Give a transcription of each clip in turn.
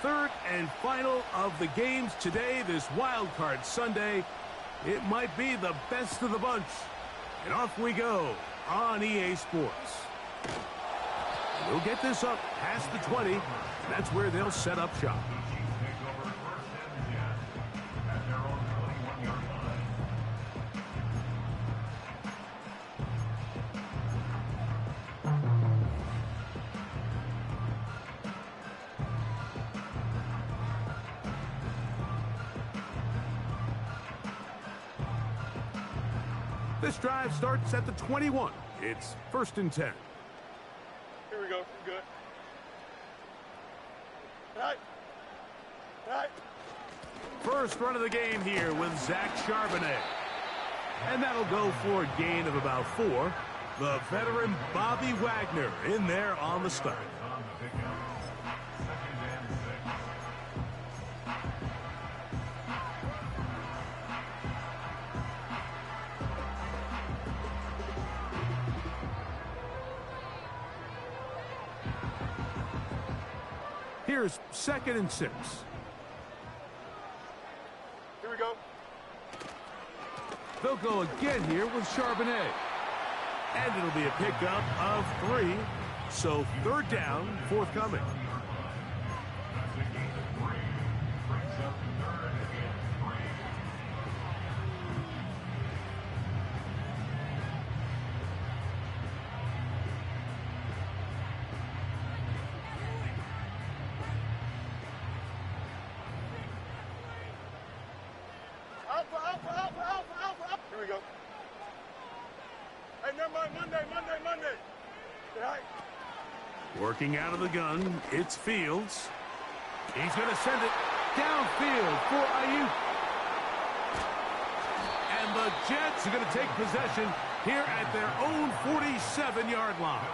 third and final of the games today, this Wild Card Sunday. It might be the best of the bunch. And off we go on EA Sports. We'll get this up past the 20. That's where they'll set up shop. This drive starts at the 21. It's 1st and 10. Here we go. Good. Right. Right. First run of the game here with Zach Charbonnet. And that'll go for a gain of about 4. The veteran Bobby Wagner in there on the start. Here's 2nd and 6. Here we go. They'll go again here with Charbonnet. And it'll be a pickup of 3. So 3rd down, forthcoming. Here we go. Hey, never mind. Monday. Right. Working out of the gun, it's Fields. He's going to send it downfield for Ayuk. And the Jets are going to take possession here at their own 47-yard line.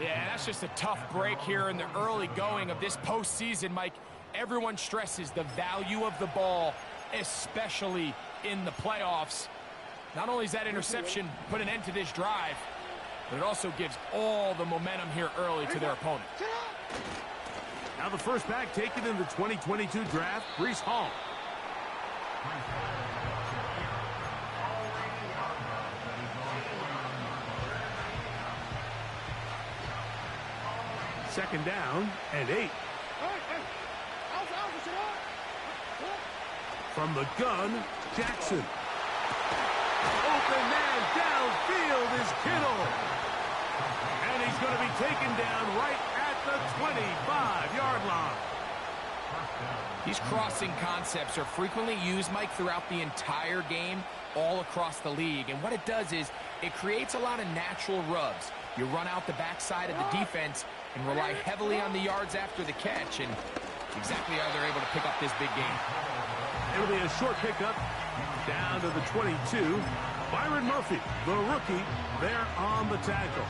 Yeah, that's just a tough break here in the early going of this postseason, Mike. Everyone stresses the value of the ball, especially in the playoffs. Not only does that interception put an end to this drive, but it also gives all the momentum here early to their opponent. Now the first back taken in the 2022 draft, Breece Hall. Second down and 8. From the gun, Jackson. Open man downfield is Kittle. And he's going to be taken down right at the 25-yard line. These crossing concepts are frequently used, Mike, throughout the entire game, all across the league. And what it does is it creates a lot of natural rubs. You run out the backside of the defense and rely heavily on the yards after the catch. And exactly how they're able to pick up this big game. It'll be a short pickup down to the 22. Byron Murphy, the rookie, there on the tackle.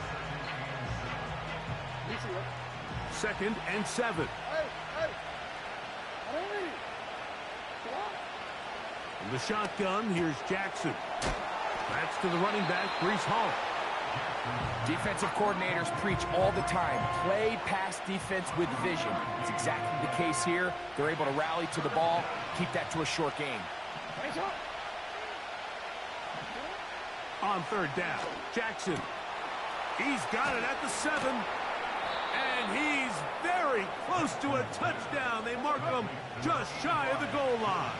2nd and 7. From the shotgun, here's Jackson. That's to the running back, Breece Hall. Defensive coordinators preach all the time, play pass defense with vision. It's exactly the case here. They're able to rally to the ball, keep that to a short game. On 3rd down, Jackson. He's got it at the 7. And he's very close to a touchdown. They mark him just shy of the goal line.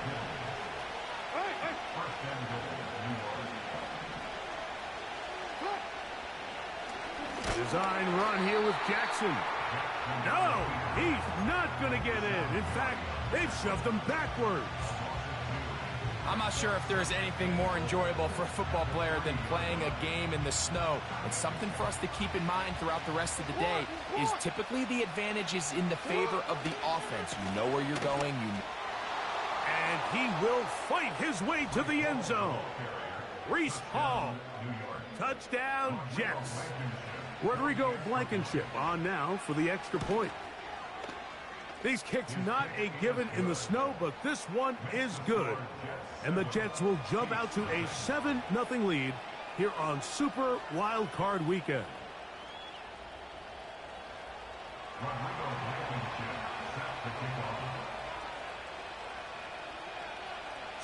Design run here with Jackson. No, he's not going to get in. In fact, they've shoved him backwards. I'm not sure if there is anything more enjoyable for a football player than playing a game in the snow. And something for us to keep in mind throughout the rest of the day is typically the advantage is in the favor of the offense. You know where you're going. And he will fight his way to the end zone. Breece Hall. Touchdown, Jets. Rodrigo Blankenship on now for the extra point. These kicks not a given in the snow, but this one is good. And the Jets will jump out to a 7-0 lead here on Super Wild Card Weekend.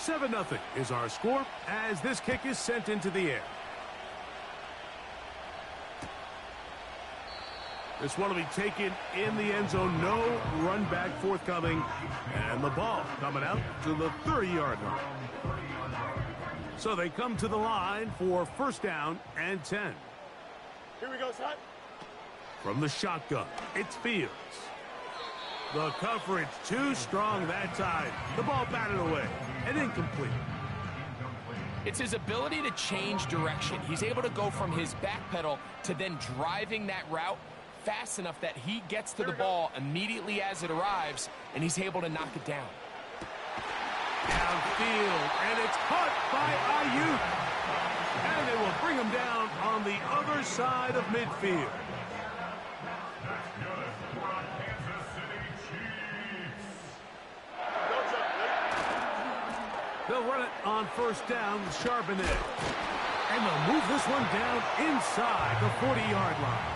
7-0 is our score as this kick is sent into the air. This one will be taken in the end zone. No run back forthcoming. And the ball coming out to the 30-yard line. So they come to the line for first down and 10. Here we go, son. From the shotgun, it's Fields. The coverage too strong that time. The ball batted away and incomplete. It's his ability to change direction. He's able to go from his back pedal to then driving that route fast enough that he gets to the ball immediately as it arrives, and he's able to knock it down. Downfield, and it's caught by Ayuk. And they will bring him down on the other side of midfield. They'll run it on first down with Charbonnet. And they'll move this one down inside the 40-yard line.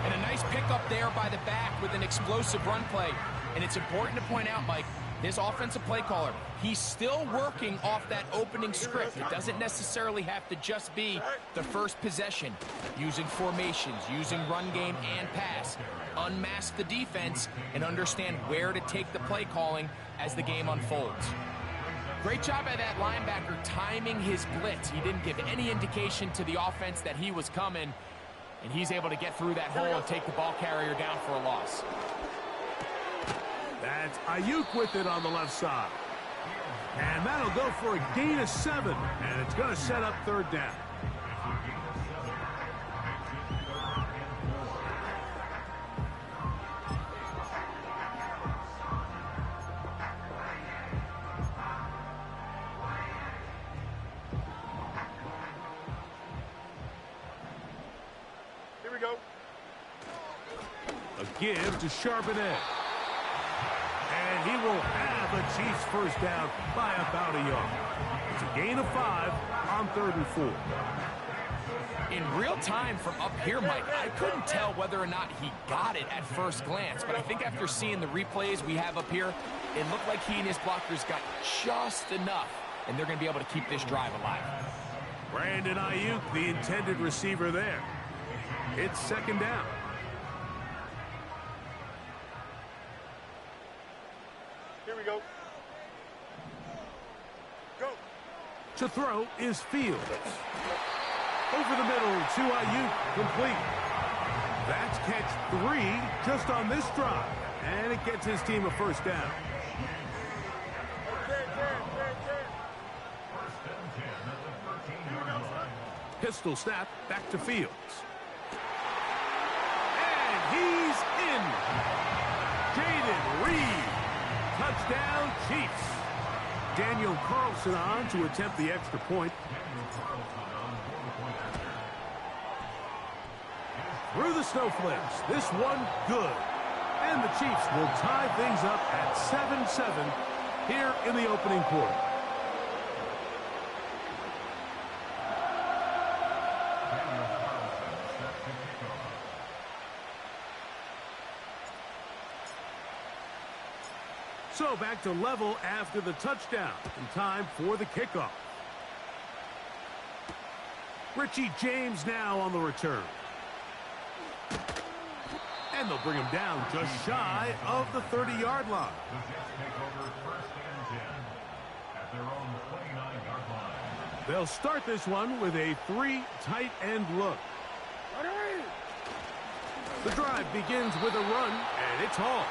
And a nice pickup there by the back with an explosive run play. And it's important to point out, Mike, this offensive play caller, he's still working off that opening script. It doesn't necessarily have to just be the first possession. Using formations, using run game and pass. Unmask the defense and understand where to take the play calling as the game unfolds. Great job by that linebacker timing his blitz. He didn't give any indication to the offense that he was coming, and he's able to get through that hole and take the ball carrier down for a loss. That's Ayuk with it on the left side. And that'll go for a gain of 7, and it's going to set up third down. Give to Charbonnet. And he will have a Chiefs first down by about a yard. It's a gain of 5 on 3rd and 4. In real time from up here, Mike, I couldn't tell whether or not he got it at first glance, but I think after seeing the replays we have up here, it looked like he and his blockers got just enough, and they're going to be able to keep this drive alive. Brandon Ayuk, the intended receiver there. It's second down. Here we go. Go. To throw is Fields. Over the middle to Ayuk, complete. That's catch 3 just on this drive. And it gets his team a first down. Pistol snap back to Fields. And he's in. Jaden Reed. Touchdown, Chiefs. Daniel Carlson on to attempt the extra point. Through the snowflakes, this one good. And the Chiefs will tie things up at 7-7 here in the opening quarter. So back to level after the touchdown. In time for the kickoff. Richie James now on the return. And they'll bring him down just shy of the 30-yard line. They'll start this one with a 3 tight end look. The drive begins with a run, and it's Hall.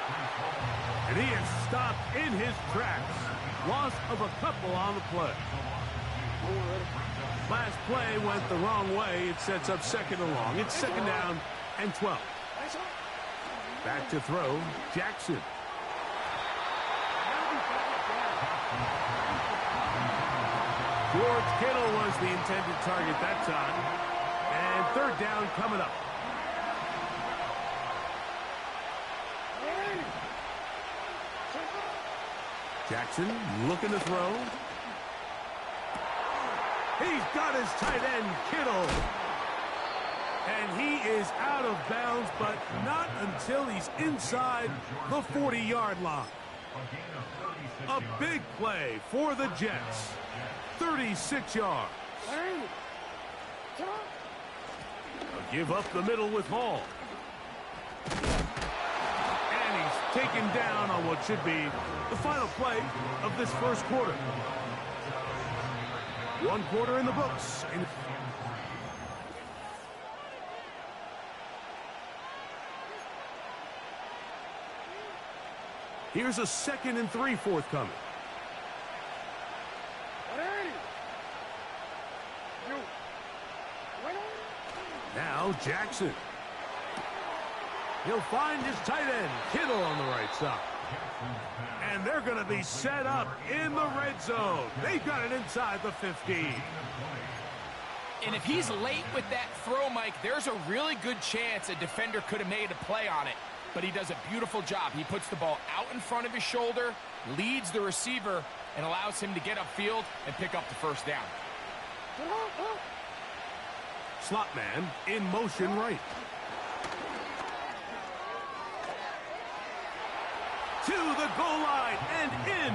And he is stopped in his tracks. Loss of a couple on the play. Last play went the wrong way. It sets up second and long. It's second down and 12. Back to throw, Jackson. George Kittle was the intended target that time. And third down coming up. Jackson looking to throw. He's got his tight end, Kittle. And he is out of bounds, but not until he's inside the 40-yard line. A big play for the Jets. 36 yards. A give up the middle with Hall. And he's taken down on what should be the final play of this first quarter. One quarter in the books. Here's a 2nd and 3 forthcoming. Now Jackson. He'll find his tight end, Kittle, on the right side. And they're going to be set up in the red zone. They've got it inside the 15. And if he's late with that throw, Mike, there's a really good chance a defender could have made a play on it. But he does a beautiful job. He puts the ball out in front of his shoulder, leads the receiver, and allows him to get upfield and pick up the first down. Slot man in motion right. To the goal line and in.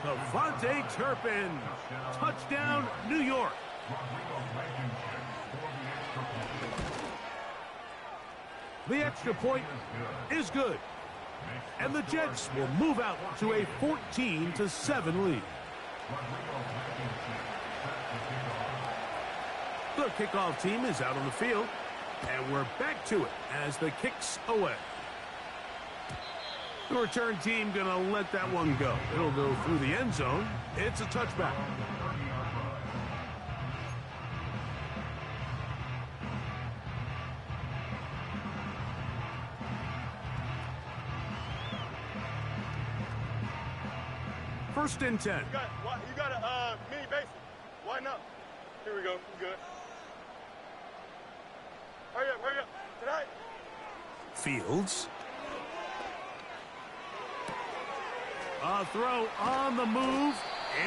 Devontae Turpin. Touchdown, New York. The extra point is good. And the Jets will move out to a 14-7 lead. The kickoff team is out on the field. And we're back to it as the kick's away. The return team going to let that one go. It'll go through the end zone. It's a touchback. First and 10. You got a mini basic. Why not? Here we go. Good. Hurry up. Tonight. Fields. A throw on the move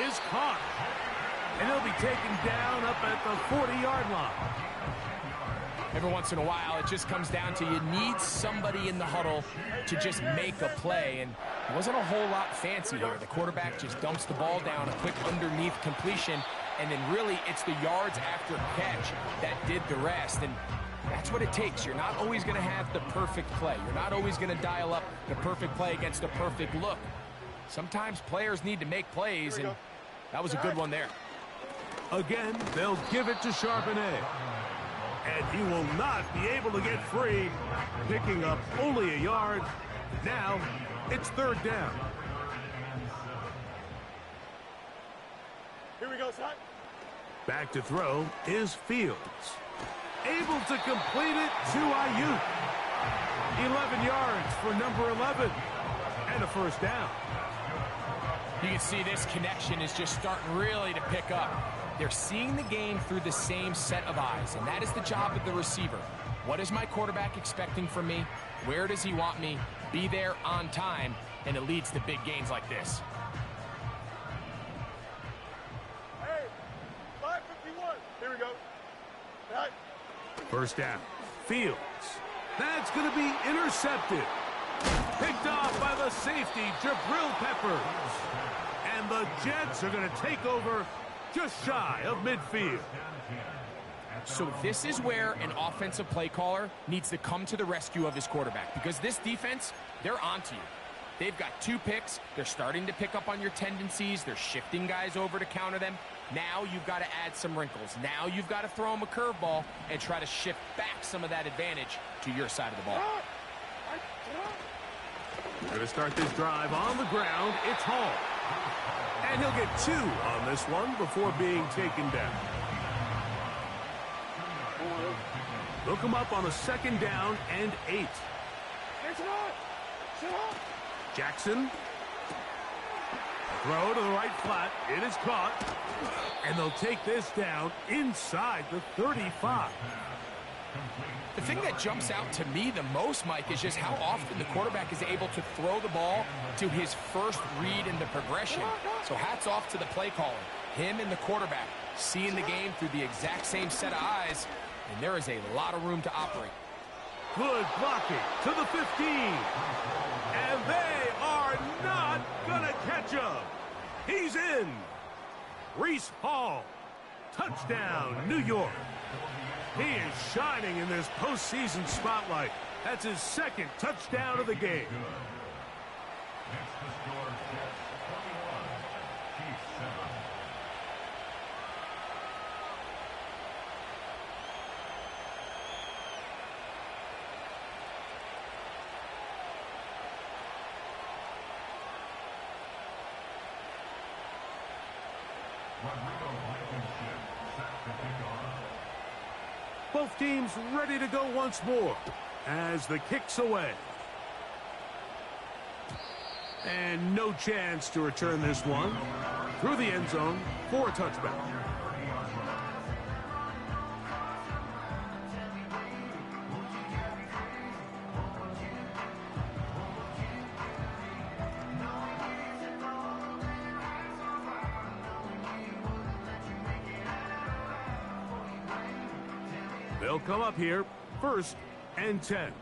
is caught. And he'll be taken down up at the 40-yard line. Every once in a while, it just comes down to you need somebody in the huddle to just make a play. And it wasn't a whole lot fancy here. The quarterback just dumps the ball down, a quick underneath completion, and then really it's the yards after catch that did the rest. And that's what it takes. You're not always going to have the perfect play. You're not always going to dial up the perfect play against a perfect look. Sometimes players need to make plays, and that was a good one there. Again, they'll give it to Charbonnet. And he will not be able to get free, picking up only a yard. Now, it's third down. Here we go, son. Back to throw is Fields. Able to complete it to Ayuk. 11 yards for number 11. And a first down. You can see this connection is just starting really to pick up. They're seeing the game through the same set of eyes, and that is the job of the receiver. What is my quarterback expecting from me? Where does he want me? Be there on time, and it leads to big gains like this. Hey, 5:51. Here we go. Right. First down. Fields. That's going to be intercepted. Picked off by the safety, Jabril Peppers. And the Jets are going to take over just shy of midfield. So this is where an offensive play caller needs to come to the rescue of his quarterback, because this defense, they're onto you. They've got 2 picks. They're starting to pick up on your tendencies. They're shifting guys over to counter them. Now you've got to add some wrinkles. Now you've got to throw them a curveball and try to shift back some of that advantage to your side of the ball. We're going to start this drive on the ground. It's Hall. And he'll get 2 on this one before being taken down. Look him up on a 2nd down and 8. Jackson. Throw to the right flat. It is caught. And they'll take this down inside the 35. The thing that jumps out to me the most, Mike, is just how often the quarterback is able to throw the ball to his first read in the progression. So hats off to the play caller. Him and the quarterback seeing the game through the exact same set of eyes, and there is a lot of room to operate. Good blocking to the 15. And they are not gonna catch him. He's in. Breece Hall. Touchdown, New York. He is shining in this postseason spotlight. That's his second touchdown of the game. Both teams ready to go once more as the kick's away. And no chance to return this one through the end zone for a touchback. They'll come up here, 1st and 10.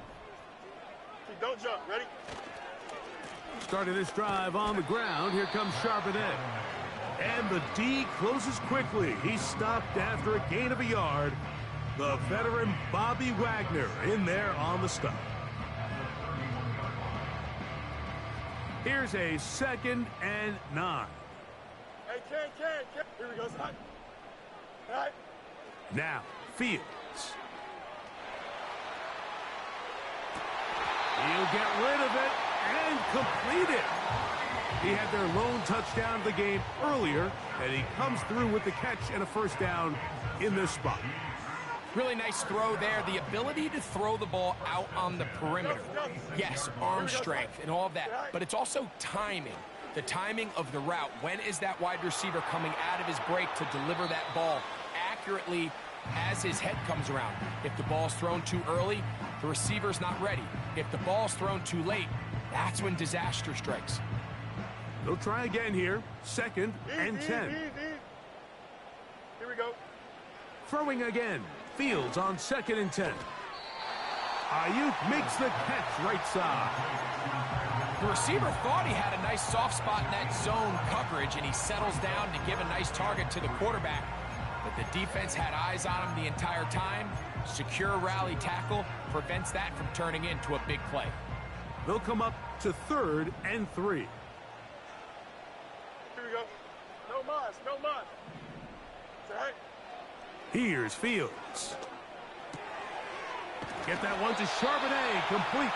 Don't jump. Ready? Starting this drive on the ground, here comes Charbonnet. And the D closes quickly. He's stopped after a gain of a yard. The veteran Bobby Wagner in there on the stop. Here's a 2nd and 9. Hey, Ken. Here we go, son. All right. Now, Fields. He'll get rid of it and complete it. He had their lone touchdown of the game earlier, and he comes through with the catch and a 1st down in this spot. Really nice throw there. The ability to throw the ball out on the perimeter. Yes, arm strength and all of that, but it's also timing. The timing of the route. When is that wide receiver coming out of his break to deliver that ball accurately as his head comes around? If the ball's thrown too early, the receiver's not ready. If the ball's thrown too late, that's when disaster strikes. They'll try again here. 2nd and 10. Here we go. Throwing again. Fields on 2nd and 10. Ayuk makes the catch right side. The receiver thought he had a nice soft spot in that zone coverage, and he settles down to give a nice target to the quarterback. But the defense had eyes on him the entire time. Secure rally tackle prevents that from turning into a big play. They'll come up to 3rd and 3. Here we go. No mas. It's all right. Here's Fields. Get that one to Charbonnet, complete.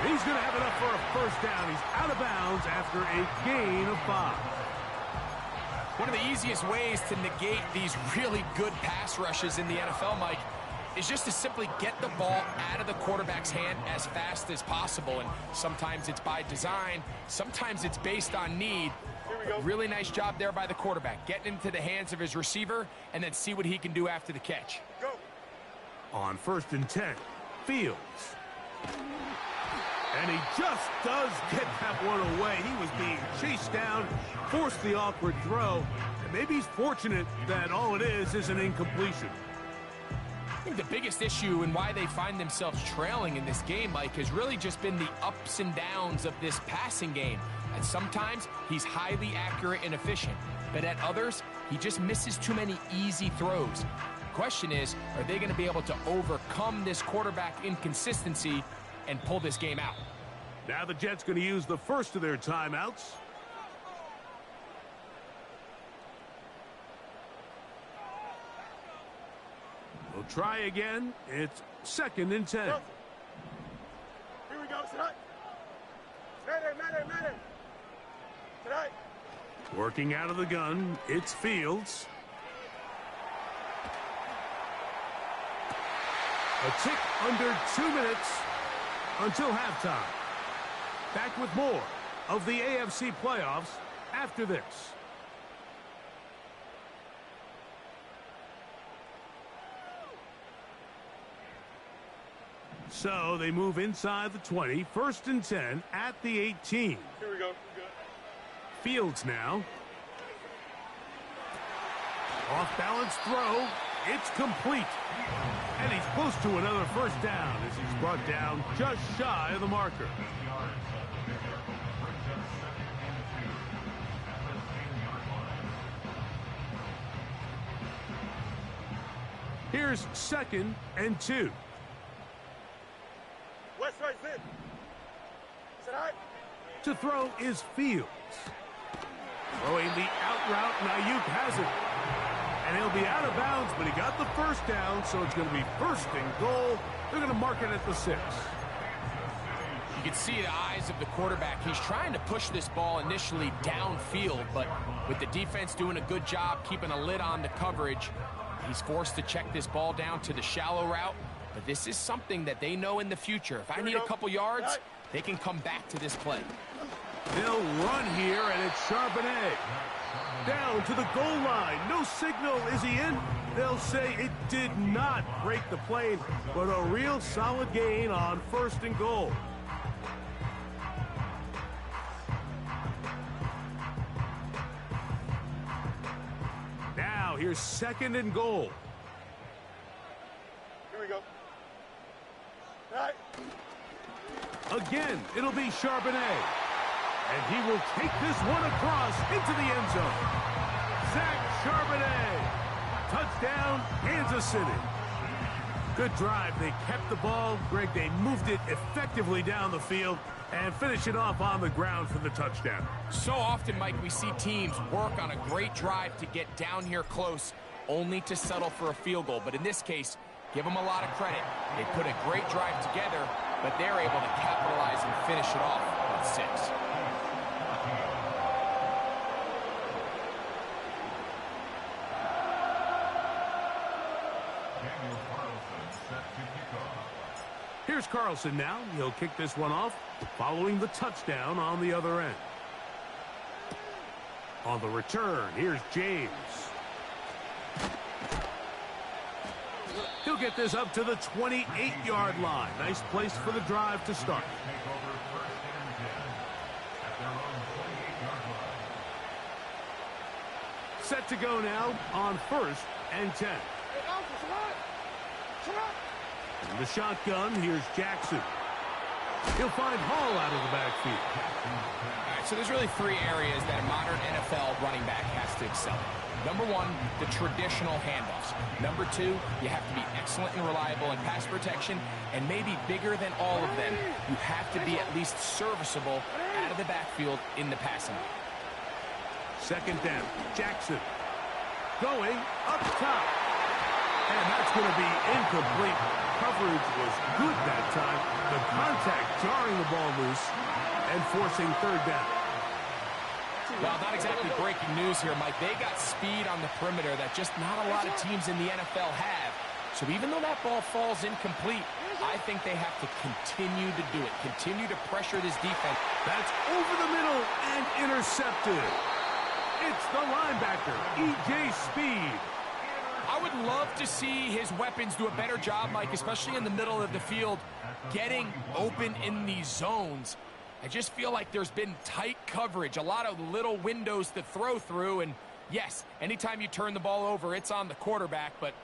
And he's going to have enough for a 1st down. He's out of bounds after a gain of 5. One of the easiest ways to negate these really good pass rushes in the NFL, Mike, is just to simply get the ball out of the quarterback's hand as fast as possible. And sometimes it's by design, sometimes it's based on need. Really nice job there by the quarterback, getting into the hands of his receiver and then see what he can do after the catch. Go. On 1st and 10, Fields. And he just does get that one away. He was being chased down, forced the awkward throw. And maybe he's fortunate that all it is an incompletion. I think the biggest issue and why they find themselves trailing in this game, Mike, has really just been the ups and downs of this passing game. And sometimes he's highly accurate and efficient, but at others, he just misses too many easy throws. The question is, are they going to be able to overcome this quarterback inconsistency and pull this game out? Now the Jets going to use the first of their timeouts. We'll try again. It's 2nd and 10. Here we go, tonight. Matter. Tonight. Working out of the gun, it's Fields. A tick under 2 minutes until halftime. Back with more of the AFC playoffs after this. So they move inside the 20, 1st and 10 at the 18. Here we go. Good. Fields now. Off balance throw. It's complete. And he's close to another 1st down as he's brought down just shy of the marker. Here's 2nd and 2. West right in. Is that all right? To throw is Fields. Throwing the out route, Ayuk has it. And he'll be out of bounds, but he got the first down, so it's going to be 1st and goal. They're going to mark it at the 6. You can see the eyes of the quarterback. He's trying to push this ball initially downfield, but with the defense doing a good job keeping a lid on the coverage, he's forced to check this ball down to the shallow route. But this is something that they know in the future. If I need a couple yards, they can come back to this play. They'll run here, and it's Charbonnet. Down to the goal line. No signal. Is he in? They'll say it did not break the plane, but a real solid gain on 1st and goal. Now, here's 2nd and goal. Here we go. All right. Again, it'll be Charbonnet. And he will take this one across into the end zone. Zach Charbonnet. Touchdown, Kansas City. Good drive. They kept the ball. Greg, they moved it effectively down the field and finish it off on the ground for the touchdown. So often, Mike, we see teams work on a great drive to get down here close, only to settle for a field goal. But in this case, give them a lot of credit. They put a great drive together, but they're able to capitalize and finish it off with 6. Here's Carlson now. He'll kick this one off, following the touchdown on the other end. On the return, here's James. He'll get this up to the 28-yard line. Nice place for the drive to start. Set to go now on 1st and 10. In the shotgun, here's Jackson. He'll find Hall out of the backfield. All right, so there's really 3 areas that a modern NFL running back has to excel in. Number 1, the traditional handoffs. Number 2, you have to be excellent and reliable in pass protection, and maybe bigger than all of them, you have to be at least serviceable out of the backfield in the passing game. 2nd down, Jackson. Going up top. And that's going to be incomplete. Coverage was good that time. The contact jarring the ball loose and forcing 3rd down. Well, not exactly breaking news here, Mike. They got speed on the perimeter that just not a lot of teams in the NFL have. So even though that ball falls incomplete, I think they have to continue to do it. Continue to pressure this defense. That's over the middle and intercepted. It's the linebacker, E.J. Speed. I would love to see his weapons do a better job, Mike, especially in the middle of the field, getting open in these zones. I just feel like there's been tight coverage, a lot of little windows to throw through, and yes, anytime you turn the ball over, it's on the quarterback, but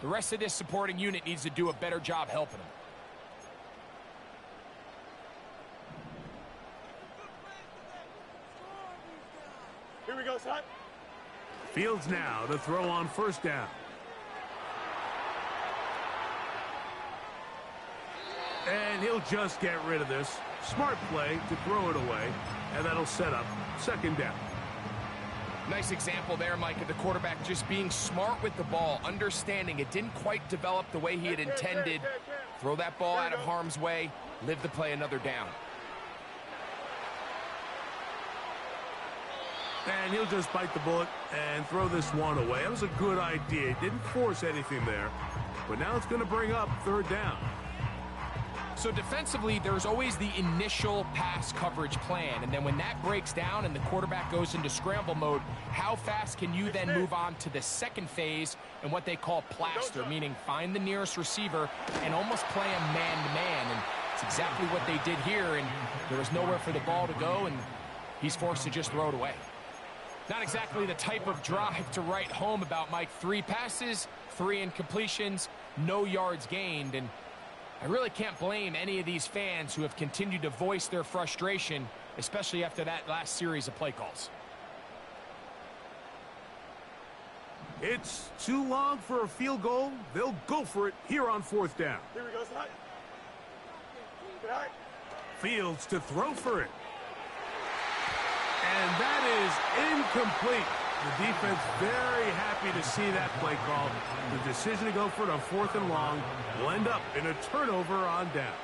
the rest of this supporting unit needs to do a better job helping him. Here we go, son. Fields now to throw on 1st down. And he'll just get rid of this. Smart play to throw it away, and that'll set up 2nd down. Nice example there, Mike, of the quarterback just being smart with the ball, understanding it didn't quite develop the way he had intended. Throw that ball out of harm's way, live to play another down. And he'll just bite the bullet and throw this one away. That was a good idea. Didn't force anything there, but now it's going to bring up 3rd down. So defensively, there's always the initial pass coverage plan, and then when that breaks down and the quarterback goes into scramble mode, how fast can you then move on to the 2nd phase and what they call plaster, meaning find the nearest receiver and almost play him man-to-man, and it's exactly what they did here, and there was nowhere for the ball to go, and he's forced to just throw it away. Not exactly the type of drive to write home about, Mike. 3 passes, 3 incompletions, no yards gained, and I really can't blame any of these fans who have continued to voice their frustration, especially after that last series of play calls. It's too long for a field goal. They'll go for it here on 4th down. Here we go, Slide. Get out. Fields to throw for it. And that is incomplete. The defense very happy to see that play call. The decision to go for it on 4th and long will end up in a turnover on downs.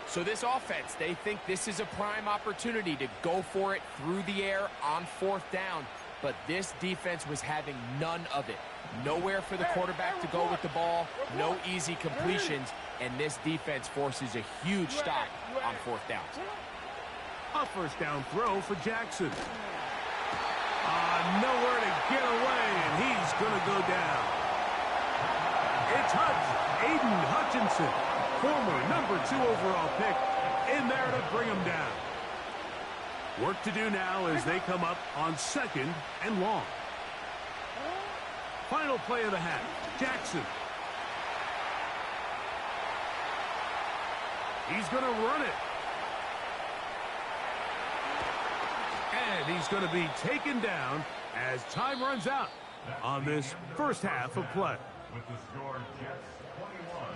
So this offense, they think this is a prime opportunity to go for it through the air on 4th down. But this defense was having none of it. Nowhere for the quarterback to go with the ball, no easy completions, and this defense forces a huge stop on 4th down. A 1st down throw for Jackson. Nowhere to get away, and he's going to go down. It's Aiden Hutchinson, former #2 overall pick, in there to bring him down. Work to do now as they come up on 2nd and long. Final play of the half. Jackson. He's going to run it. And he's going to be taken down as time runs out on this first half of play. With the score, Jets 21,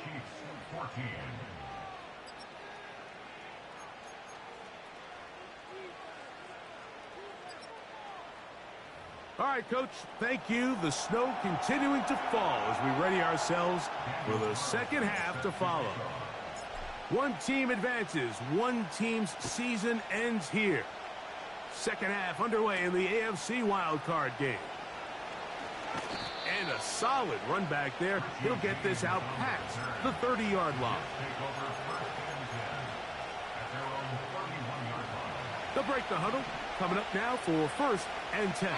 Chiefs 14. All right, Coach, thank you. The snow continuing to fall as we ready ourselves for the second half to follow. One team advances. One team's season ends here. Second half underway in the AFC wildcard game. And a solid run back there. He'll get this out past the 30-yard line. They'll break the huddle. Coming up now for 1st and 10.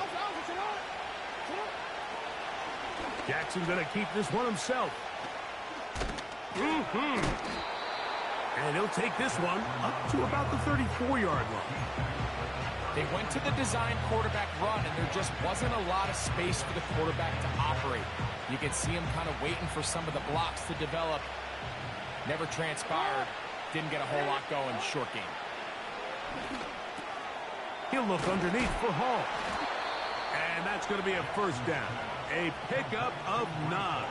Jackson's going to keep this one himself. And he'll take this one up to about the 34-yard line. They went to the design quarterback run, and there just wasn't a lot of space for the quarterback to operate. You can see him kind of waiting for some of the blocks to develop. Never transpired. Didn't get a whole lot going. Short game. He'll look underneath for Hall. And that's going to be a 1st down. A pickup of 9.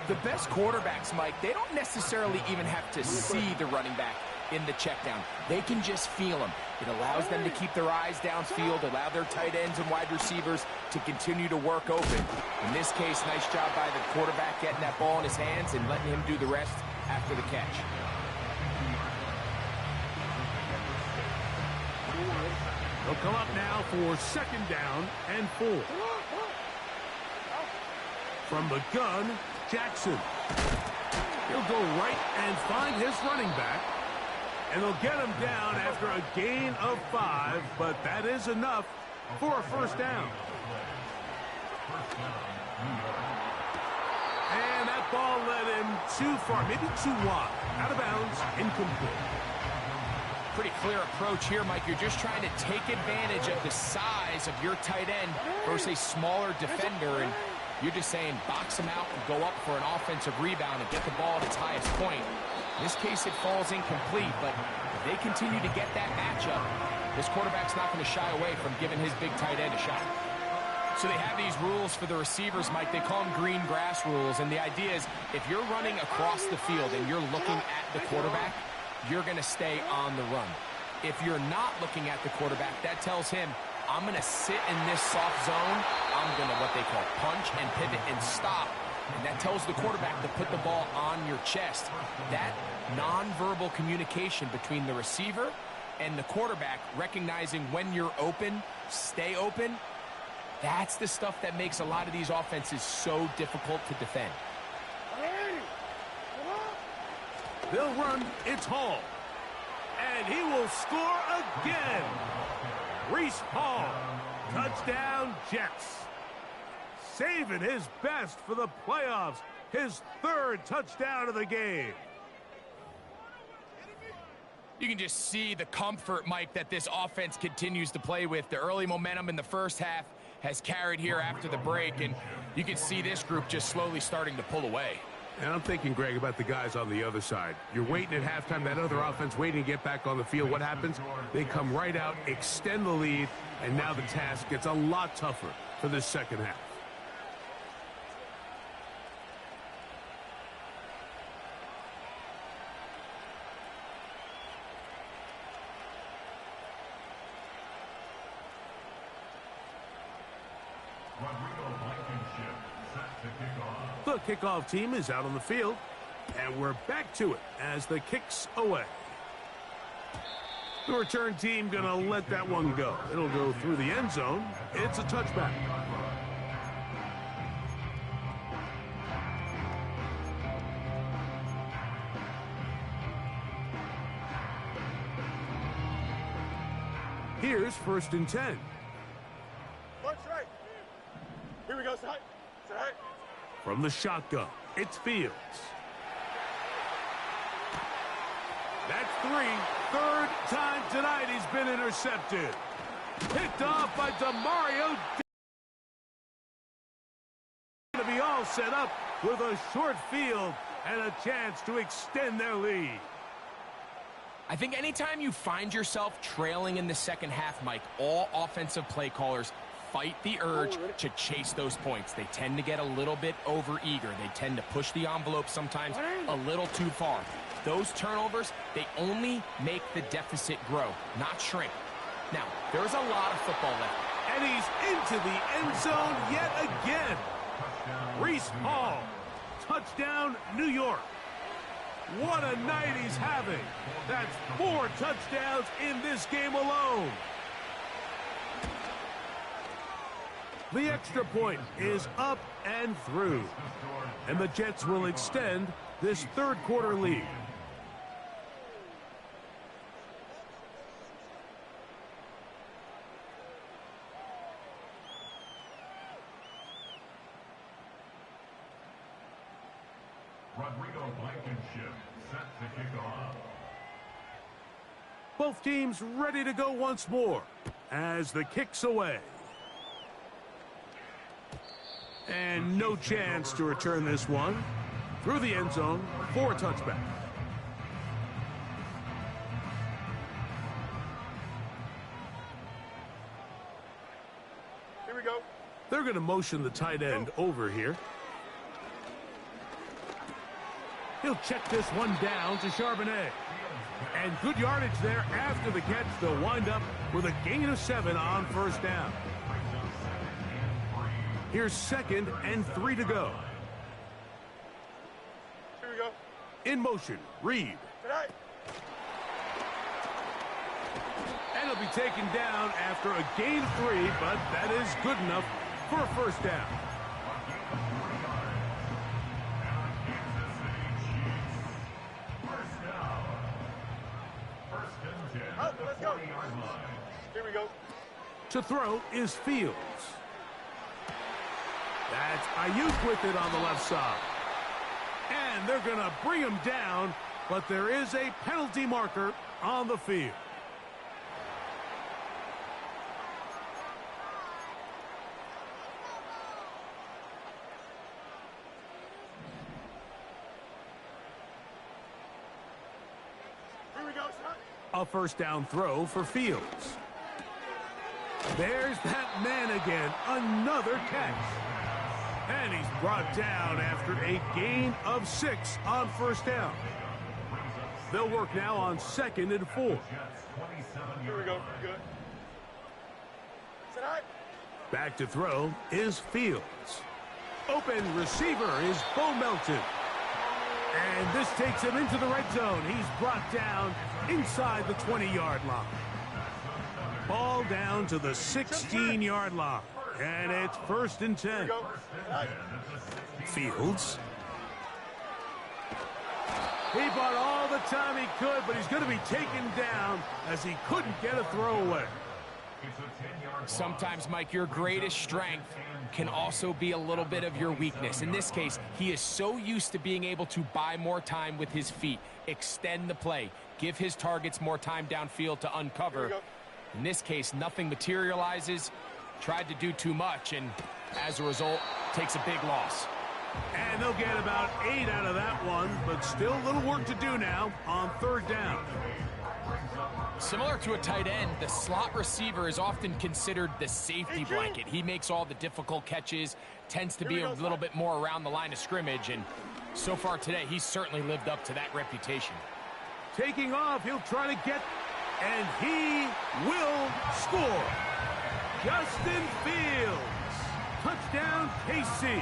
The best quarterbacks, Mike, they don't necessarily even have to see the running back in the check down. They can just feel him. It allows them to keep their eyes downfield, allow their tight ends and wide receivers to continue to work open. In this case, nice job by the quarterback getting that ball in his hands and letting him do the rest after the catch. They'll come up now for 2nd down and 4. From the gun, Jackson. He'll go right and find his running back. And they'll get him down after a gain of 5, but that is enough for a 1st down. And that ball led him too far, maybe too wide. Out of bounds, incomplete. Pretty clear approach here, Mike. You're just trying to take advantage of the size of your tight end versus a smaller defender, and you're just saying box him out and go up for an offensive rebound and get the ball at its highest point. In this case, it falls incomplete, but if they continue to get that matchup, this quarterback's not going to shy away from giving his big tight end a shot. So they have these rules for the receivers, Mike. They call them green grass rules, and the idea is if you're running across the field and you're looking at the quarterback, you're going to stay on the run. If you're not looking at the quarterback, that tells him, I'm going to sit in this soft zone. I'm going to what they call punch and pivot and stop. And that tells the quarterback to put the ball on your chest. That nonverbal communication between the receiver and the quarterback, recognizing when you're open, stay open, that's the stuff that makes a lot of these offenses so difficult to defend. They'll run. It's Hall. And he will score again. Reese Hall. Touchdown, Jets. Saving his best for the playoffs. His 3rd touchdown of the game. You can just see the comfort, Mike, that this offense continues to play with. The early momentum in the first half has carried here after the break, and you can see this group just slowly starting to pull away. And I'm thinking, Greg, about the guys on the other side. You're waiting at halftime, that other offense waiting to get back on the field. What happens? They come right out, extend the lead, and now the task gets a lot tougher for this second half. The kickoff team is out on the field, and we're back to it as the kick's away. The return team going to let that one go. It'll go through the end zone. It's a touchback. Here's 1st and 10. March right. Here we go, side. Side. From the shotgun, it's Fields. That's 3. 3rd time tonight he's been intercepted. Picked off by Demario. To be all set up with a short field and a chance to extend their lead. I think anytime you find yourself trailing in the second half, Mike, all offensive play callers fight the urge to chase those points. They tend to get a little bit overeager. They tend to push the envelope sometimes a little too far. Those turnovers, they only make the deficit grow, not shrink. Now, there's a lot of football left. And he's into the end zone yet again. Breece Hall, touchdown, New York. What a night he's having. That's 4 touchdowns in this game alone. The extra point is up and through. And the Jets will extend this third quarter lead. Rodrigo Blankenship set to kick off. Both teams ready to go once more as the kick's away. And no chance to return this one. Through the end zone for a touchback. Here we go. They're going to motion the tight end over here. He'll check this one down to Charbonnet. And good yardage there after the catch. They'll wind up with a gain of 7 on first down. Here's 2nd and 3 to go. Here we go. In motion, Reed. Tonight. And he'll be taken down after a gain of 3, but that is good enough for a first down. Let's go. Here we go. To throw is Fields. That's Ayuk with it on the left side. And they're going to bring him down, but there is a penalty marker on the field. Here we go, son. A first down throw for Fields. There's that man again. Another catch. And he's brought down after a gain of 6 on first down. They'll work now on 2nd and 4. Here we go. Good. Tonight. Back to throw is Fields. Open receiver is Bo Melton. And this takes him into the red zone. He's brought down inside the 20-yard line. Ball down to the 16-yard line. And it's 1st and 10. Fields. He bought all the time he could, but he's going to be taken down as he couldn't get a throwaway. Sometimes, Mike, your greatest strength can also be a little bit of your weakness. In this case, he is so used to being able to buy more time with his feet, extend the play, give his targets more time downfield to uncover. In this case, nothing materializes, tried to do too much, and as a result, takes a big loss. And they'll get about 8 out of that one, but still a little work to do now on 3rd down. Similar to a tight end, the slot receiver is often considered the safety blanket. He makes all the difficult catches, tends to be a little bit more around the line of scrimmage, and so far today, he's certainly lived up to that reputation. Taking off, he'll try to get, and he will score. Justin Fields, touchdown KC.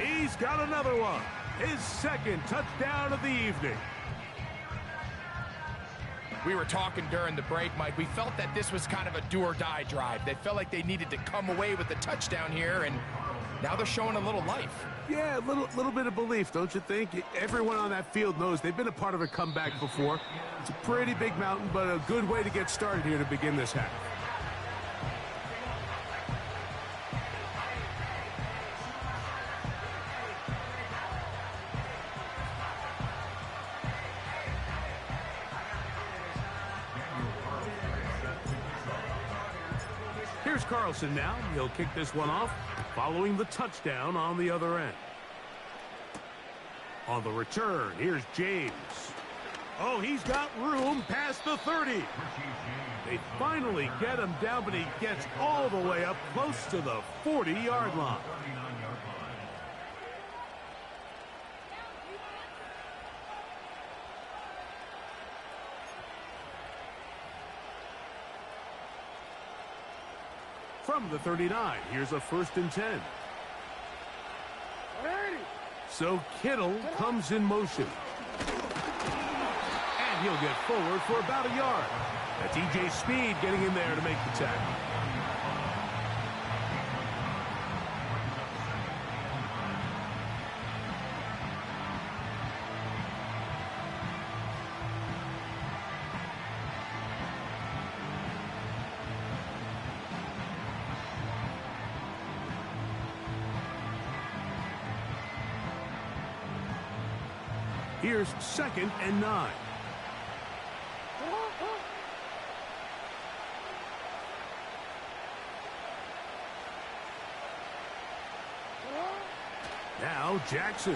He's got another one, his 2nd touchdown of the evening. We were talking during the break, Mike. We felt that this was kind of a do-or-die drive. They felt like they needed to come away with the touchdown here, and now they're showing a little life. Yeah, a little bit of belief, don't you think? Everyone on that field knows they've been a part of a comeback before. It's a pretty big mountain, but a good way to get started here to begin this half. Here's Carlson now. He'll kick this one off, following the touchdown on the other end. On the return, here's James. Oh, he's got room past the 30. They finally get him down, but he gets all the way up close to the 40-yard line. From the 39, here's a 1st and 10. So Kittle comes in motion. And he'll get forward for about a yard. That's E.J. Speed getting in there to make the tackle. Here's 2nd and 9. Now Jackson.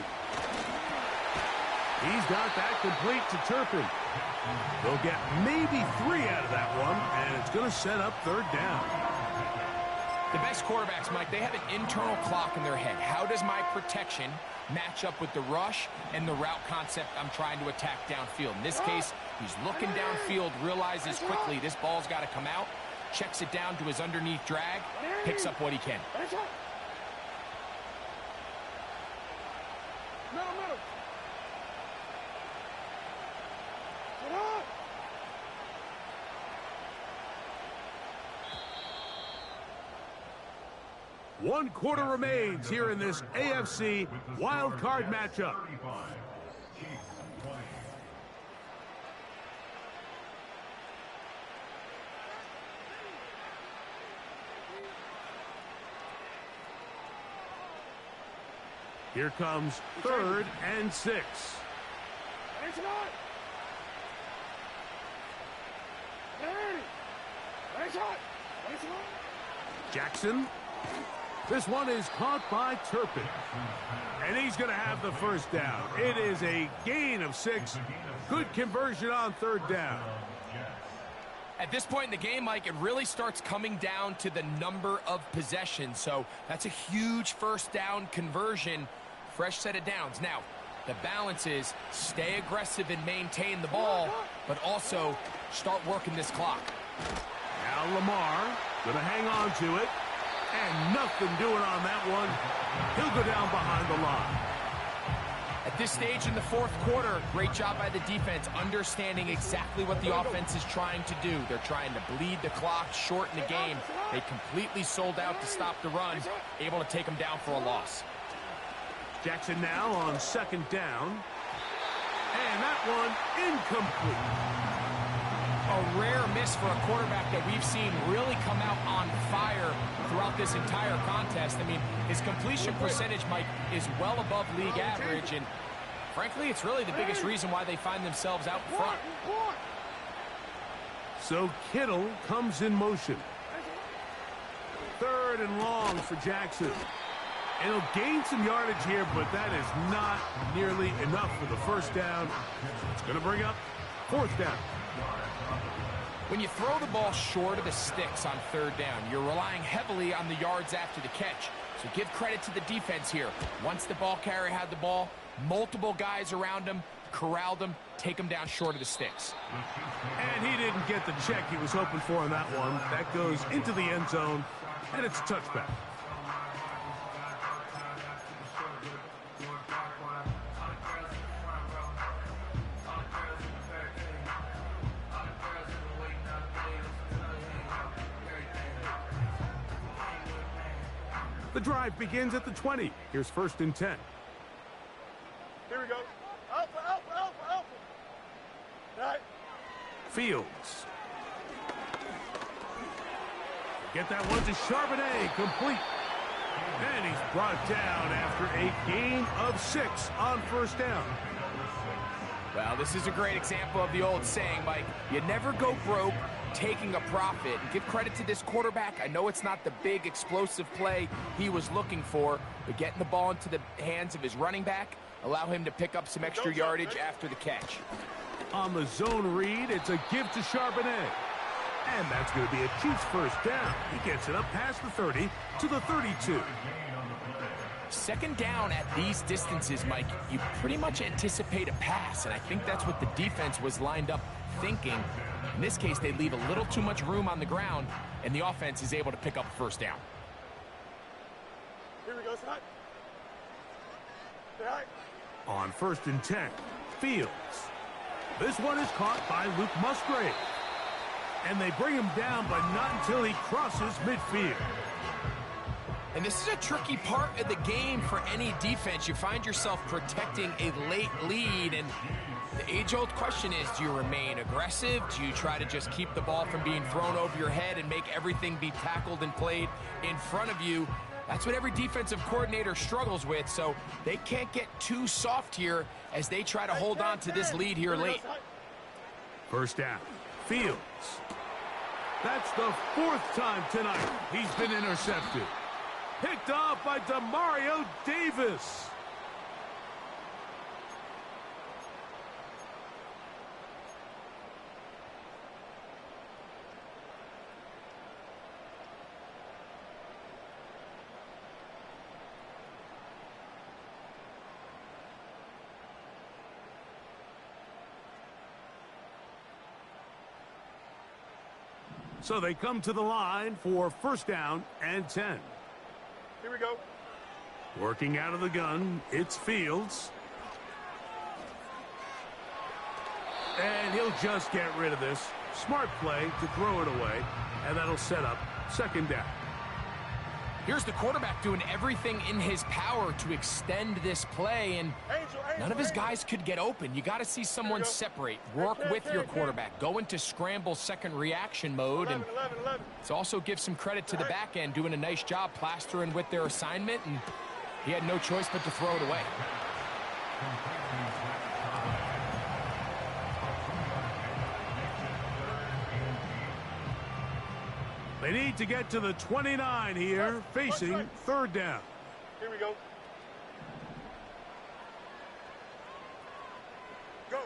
He's got that complete to Turpin. They'll get maybe 3 out of that one, and it's going to set up 3rd down. The best quarterbacks, Mike, they have an internal clock in their head. How does my protection match up with the rush and the route concept I'm trying to attack downfield? In this case, he's looking downfield, realizes quickly this ball's got to come out, checks it down to his underneath drag, picks up what he can. One quarter remains here in this AFC wild card matchup. Here comes 3rd and 6. Jackson. This one is caught by Turpin. And he's going to have the 1st down. It is a gain of 6. Good conversion on 3rd down. At this point in the game, Mike, it really starts coming down to the number of possessions. So that's a huge 1st down conversion. Fresh set of downs. Now, the balance is stay aggressive and maintain the ball, but also start working this clock. Now Lamar going to hang on to it. And nothing doing on that one. He'll go down behind the line. At this stage in the 4th quarter, great job by the defense, understanding exactly what the offense is trying to do. They're trying to bleed the clock, shorten the game. They completely sold out to stop the run, able to take them down for a loss. Jackson now on 2nd down. And that one incomplete. A rare miss for a quarterback that we've seen really come out on fire throughout this entire contest. I mean, his completion percentage, Mike, is well above league average, and frankly, it's really the biggest reason why they find themselves out in front. So Kittle comes in motion. 3rd and long for Jackson. It'll gain some yardage here, but that is not nearly enough for the first down. It's going to bring up fourth down. When you throw the ball short of the sticks on third down, you're relying heavily on the yards after the catch. So give credit to the defense here. Once the ball carrier had the ball, multiple guys around him, corralled him, take him down short of the sticks. And he didn't get the check he was hoping for on that one. That goes into the end zone, and it's a touchback. The drive begins at the 20. Here's 1st and 10. Here we go. Alpha, alpha, alpha, alpha. Right. Fields. Get that one to Charbonnet, complete. And he's brought down after a gain of 6 on first down. Well, this is a great example of the old saying, Mike. You never go broke taking a profit. And give credit to this quarterback. I know it's not the big explosive play he was looking for, but getting the ball into the hands of his running back, allow him to pick up some extra yardage after the catch. On the zone read, it's a give to Charbonnet. And that's going to be a Chiefs first down. He gets it up past the 30 to the 32. Second down at these distances, Mike, you pretty much anticipate a pass, and I think that's what the defense was lined up thinking. In this case, they leave a little too much room on the ground, and the offense is able to pick up a first down. Here we go, Side. Right. On 1st and 10, Fields. This one is caught by Luke Musgrave. And they bring him down, but not until he crosses midfield. And this is a tricky part of the game for any defense. You find yourself protecting a late lead, and the age-old question is, do you remain aggressive? Do you try to just keep the ball from being thrown over your head and make everything be tackled and played in front of you? That's what every defensive coordinator struggles with, so they can't get too soft here as they try to hold on to this lead here late. First down, Fields. That's the 4th time tonight he's been intercepted. Picked off by Demario Davis. So they come to the line for first down and 10. Here we go. Working out of the gun, it's Fields. And he'll just get rid of this. Smart play to throw it away, and that'll set up second down. Here's the quarterback doing everything in his power to extend this play, and none of his guys could get open. You got to see someone separate, work with your quarterback, go into scramble second reaction mode, and it's also give some credit to the back end doing a nice job plastering with their assignment, and he had no choice but to throw it away. They need to get to the 29 here, facing third down. Here we go. Go.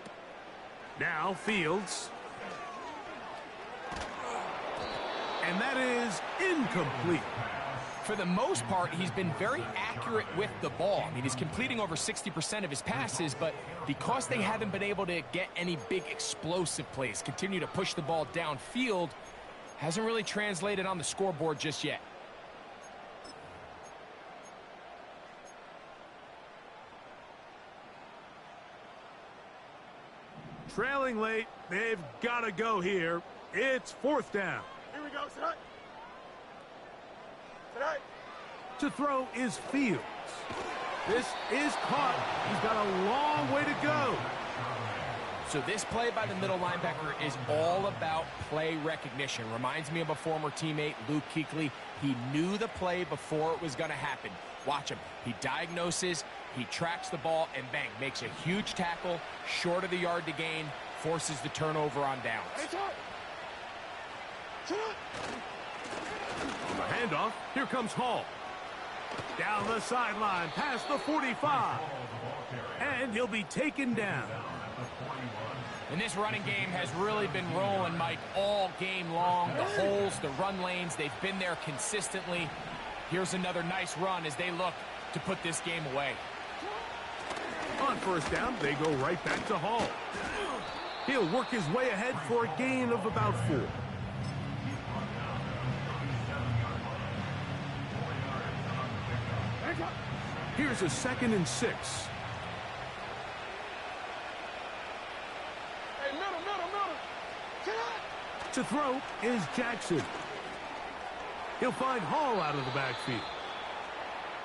Now Fields. And that is incomplete. For the most part, he's been very accurate with the ball. I mean, he's completing over 60% of his passes, but because they haven't been able to get any big explosive plays, continue to push the ball downfield, hasn't really translated on the scoreboard just yet. Trailing late, they've got to go here. It's fourth down. Here we go, tonight. Tonight. To throw is Fields. This is caught. He's got a long way to go. So this play by the middle linebacker is all about play recognition. Reminds me of a former teammate, Luke Kuechly. He knew the play before it was going to happen. Watch him. He diagnoses, he tracks the ball, and bang, makes a huge tackle, short of the yard to gain, forces the turnover on downs. On the handoff, here comes Hall. Down the sideline, past the 45. And he'll be taken down. And this running game has really been rolling, Mike, all game long. The holes, the run lanes, they've been there consistently. Here's another nice run as they look to put this game away. On first down, they go right back to Hall. He'll work his way ahead for a gain of about 4. Here's a 2nd and 6. Hey, middle. To throw is Jackson. He'll find Hall out of the backfield.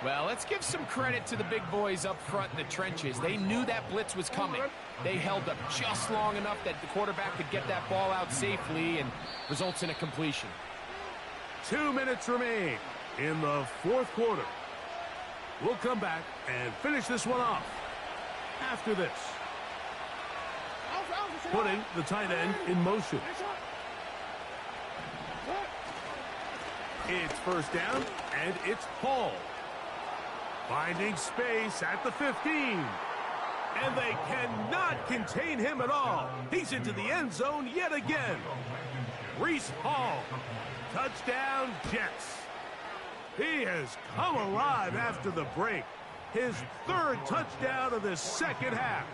Well, let's give some credit to the big boys up front in the trenches. They knew that blitz was coming. They held up just long enough that the quarterback could get that ball out safely and results in a completion. 2 minutes remain in the 4th quarter. We'll come back and finish this one off after this. Putting the tight end in motion. It's first down, and it's Hall. Finding space at the 15. And they cannot contain him at all. He's into the end zone yet again. Breece Hall. Touchdown, Jets. He has come alive after the break. His 3rd touchdown of the second half.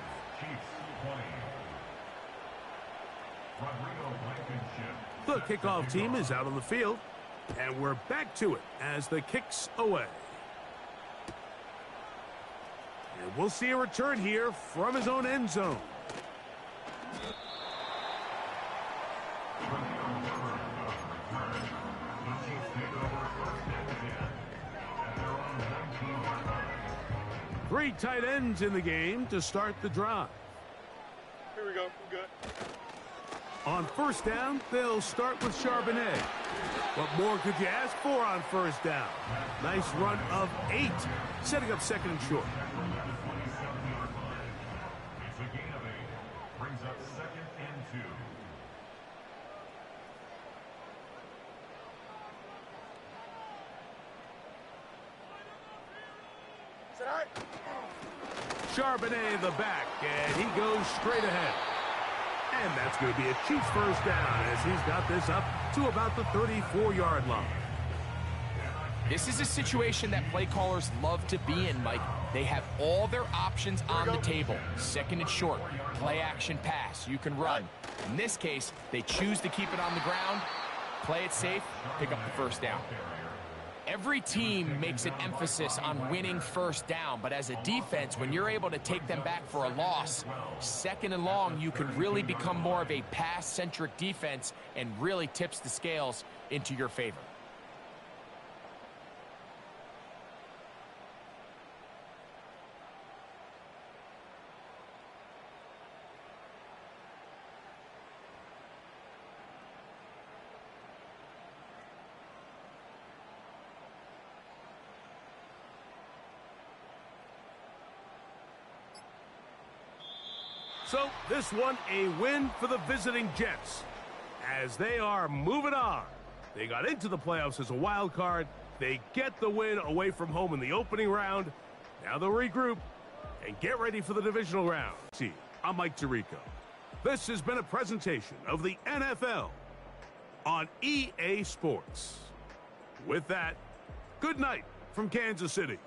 The kickoff team is out on the field, and we're back to it as the kick's away. And we'll see a return here from his own end zone. Three tight ends in the game to start the drive. Here we go. We're good. On first down, they'll start with Charbonnet. What more could you ask for on first down? Nice run of 8, setting up 2nd and short. It's a gain of 8. Brings up 2nd and 2. Charbonnet the back, and he goes straight ahead. And that's going to be a Chiefs first down as he's got this up to about the 34-yard line. This is a situation that play callers love to be in, Mike. They have all their options on the table. 2nd and short, play action pass. You can run. In this case, they choose to keep it on the ground, play it safe, pick up the first down. Every team makes an emphasis on winning first down, but as a defense, when you're able to take them back for a loss, 2nd and long, you can really become more of a pass-centric defense and really tips the scales into your favor. So this one a win for the visiting Jets as they are moving on. They got into the playoffs as a wild card. They get the win away from home in the opening round. Now they'll regroup and get ready for the divisional round. See, I'm Mike Tirico. This has been a presentation of the NFL on EA Sports. With that, good night from Kansas City.